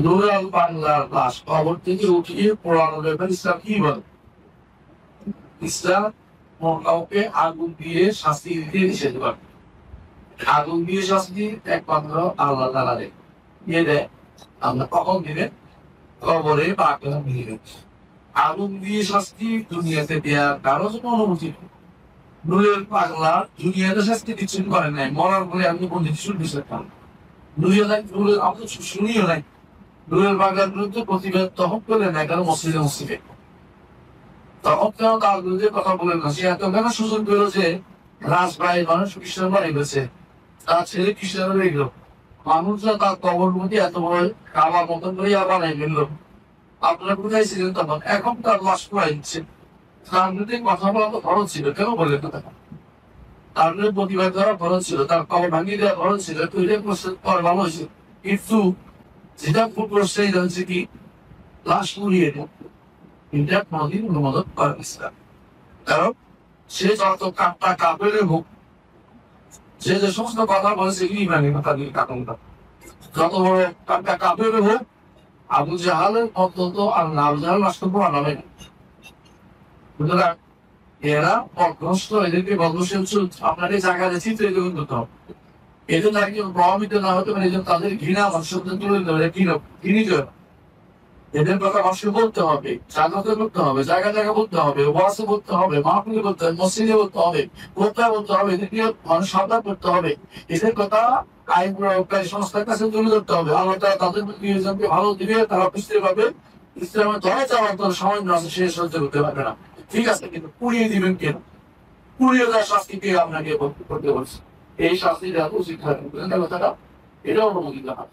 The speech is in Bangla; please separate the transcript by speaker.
Speaker 1: রুরাল বাংলার লাশ কবর থেকে উঠিয়ে পোড়ানো ব্যাপার ইসলাম কি বলে? ইসলাম কাউকে আগুন দিয়ে শাস্তি দিতে নিষেধ করে। আগুন দিয়ে শাস্তি একমাত্র আল্লাহ তাআলা দেয়। দিয়ে দেয় আমরা কখন দিবেন? কবরে বা আগুন দিবেন। আগুন দিয়ে শাস্তি দুনিয়াতে দেওয়ার কারো জন্য অনুমতি নেই। নূরের পাগলা দুনিয়াতে শাস্তি দিচ্ছেন করেন নাই, মরার পরে আপনি কোন কিছু শুনতে পান? নূরের আমরা শুনিও নাই। নূরের পাগলার বিরুদ্ধে প্রতিবাদ তখন করলেন না, কারণ মসজিদে মসজিদে তখন কেন তার বিরুদ্ধে কথা বলেন না? সে এত কেন সুযোগ পেল যে রাজবাড়ির মানুষ খ্রিস্টান বাড়ি গেছে, তার ছেলে খ্রিস্টান হয়ে গেল, মানুষরা তার কবর মধ্যে এত বড় কাবার মতন করে বানাই ফেললো। আপনারা কোথায় ছিলেন তখন? এখন তার লাশ পড়াই দিচ্ছে। তার বিরুদ্ধে কথা বলা তো খরচ ছিল, কেন বললেন না? তার বিরুদ্ধে প্রতিবাদ করা খরচ ছিল, তার কবর ভাঙিয়ে দেওয়া খরচ ছিল, তৈরি প্রস্তুত করা ভালো হয়েছে। কিন্তু যেটা খুব প্রশ্ন হচ্ছে কি, লাশ পুড়িয়ে দেয়, এটা কোনদিন অনুমোদন করে ইসলাম। কারণ সে যত কাপটা কাপের হোক, সে যে সমস্ত কথা বলেছে ইমানি কথা দিয়ে কাপড়টা যত বড় কাপটা কাপের হোক, আবু জাহালের অন্তত আর আবু জাহাল রাষ্ট্র আনাবে না। সুতরাং এরা অগ্রস্ত, এদেরকে বদলশীল আপনার এই জায়গা দিচ্ছি তো এদের করতে হবে। এদের তাকে প্রভাবিত না হতে পারে, তাদের ঘৃণা মানুষদের তুলে দিতে হবে, ঘৃণিত এদের কথা মানুষকে বলতে হবে, জাগ্রত করতে হবে, জায়গা জায়গা বলতে হবে, ওয়াসে বলতে হবে, মাহফিলে বলতে হবে, মসজিদে বলতে হবে, কোথায় বলতে হবে, এদেরকে মানুষ সাবধান করতে হবে। এদের কথা আইন প্রয়োগকারী সংস্থার কাছে তুলে ধরতে হবে। আল্লাহ তাআলা তাদের প্রিয়জনকে ভালো দিবে, তারা বুঝতে পারবে ইসলামের ধরে চাওয়ার তোর সামান্য আছে, সে সহ্য করতে পারবে না। ঠিক আছে, কিন্তু পুড়িয়ে দিবেন কেন? পুড়িয়ে দেওয়ার শাস্তি কে আপনাকে করতে বলছে? এই শাস্তিটা উচিত হয় কথাটা, এটাও অনুমোদিত হয়।